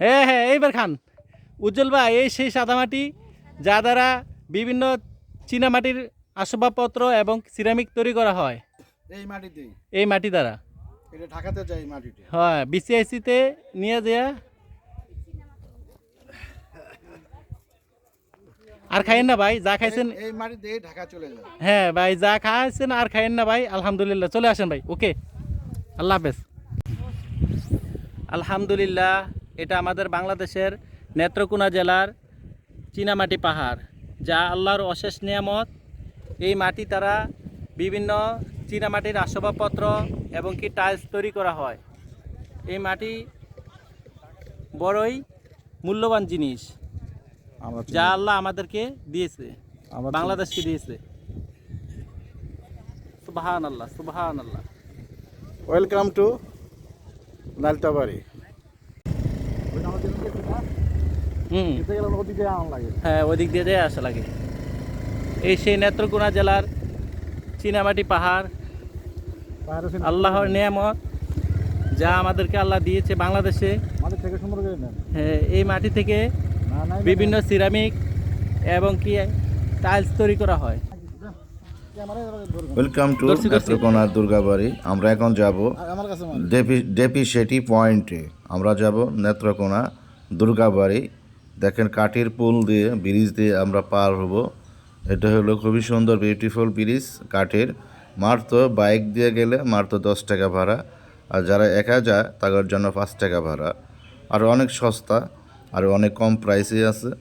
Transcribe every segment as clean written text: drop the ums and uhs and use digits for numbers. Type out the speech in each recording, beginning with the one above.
হ্যাঁ হ্যাঁ এইবার খান উজ্জ্বল ভাই। এই সেই সাদামাটি যা দ্বারা বিভিন্ন চীনামাটির আসবাবপত্র এবং সিরামিক তৈরি করা হয় এই মাটি দ্বারা। ঢাকাতে যাই মাটিতে হ্যাঁ বিসিআইসিতে নিয়ে দেয়া। আর খাইয়েন না ভাই, যা খাইছেন এই মাটি দিয়ে ঢাকা চলে যায়। হ্যাঁ ভাই, যা খাইছেন আর খাইয়েন না ভাই। আলহামদুলিল্লাহ, চলে আসেন ভাই। ওকে, আল্লাহ হাফেজ। আলহামদুলিল্লাহ, এটা আমাদের বাংলাদেশের নেত্রকোনা জেলার চীনামাটি পাহাড়, যা আল্লাহর অশেষ নিয়ামত। এই মাটি দ্বারা বিভিন্ন চীনামাটির আসবাবপত্র এবং কি টাইলস তৈরি করা হয়। এই মাটি বড়ই মূল্যবান জিনিস, যা আল্লাহ আমাদেরকে দিয়েছে, বাংলাদেশকে দিয়েছে। সুবহানাল্লাহ, সুবহানাল্লাহ। Welcome to Nalitabari. হ্যাঁ, ওইদিক দিয়ে যেয়ে আসা লাগে। এই সেই নেত্রকোনা জেলার চীনামাটি পাহাড়, আল্লাহর নিয়ামত, যা আমাদেরকে আল্লাহ দিয়েছে বাংলাদেশে। হ্যাঁ, এই মাটি থেকে বিভিন্ন সিরামিক এবং কি টাইলস তৈরি করা হয়। Welcome to Netrokona Durgabari. আমরা এখন যাব ডেপি সেটি পয়েন্টে। আমরা যাব নেত্রকোনা দুর্গাবাড়ি। দেখেন কাঠের পুল দিয়ে, ব্রিজ দিয়ে আমরা পার হব। এটা হলো খুবই সুন্দর বিউটিফুল ব্রিজ কাঠের। মাত্র বাইক দিয়ে গেলে মাত্র 10 টাকা ভাড়া, আর যারা একা যায় তাদের জন্য 5 টাকা ভাড়া। আর অনেক সস্তা আর অনেক কম প্রাইসে আছে।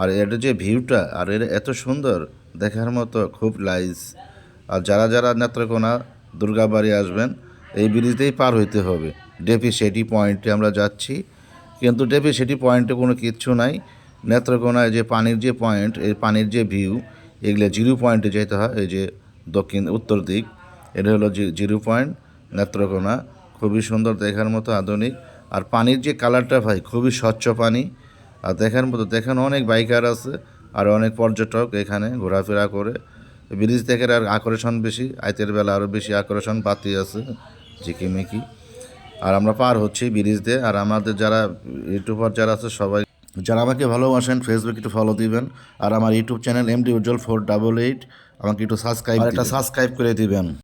আর এটা যে ভিউটা আর এটা এত সুন্দর, দেখার মতো, খুব নাইস। আর যারা যারা নেত্রকোনা দুর্গাবাড়ি আসবেন এই ব্রিজ দিয়েই পার হইতে হবে। ডেপি সেটি পয়েন্টে আমরা যাচ্ছি, কিন্তু ডেপি সেটি পয়েন্টে কোনো কিচ্ছু নাই। নেত্রকোনায় যে পানির যে পয়েন্ট, এই পানির যে ভিউ, এগুলো জিরো পয়েন্টে যেতে হয়। এই যে উত্তর দিক, এটা হলো জিরো পয়েন্ট নেত্রকোনা। খুবই সুন্দর, দেখার মতো, আধুনিক। আর পানির যে কালারটা ভাই, খুবই স্বচ্ছ পানি আর দেখার মতো। দেখেন অনেক বাইকার আছে আর অনেক পর্যটক এখানে ঘোরাফেরা করে। ব্রিজ থেকে আর আকর্ষণ বেশি, আইতের বেলা আরও বেশি আকর্ষণ বাতি আছে ঝিকিমিকি। আর আমরা পার হচ্ছি ব্রিজ দিয়ে। আর আমাদের যারা ইউটিউবার যারা আছে সবাই যারা আমাকে ভালোবাসেন, ফেসবুক একটু ফলো দিবেন। আর আমার ইউটিউব চ্যানেল MD Ujjwal 488 আমাকে একটু সাবস্ক্রাইব করে দিবেন।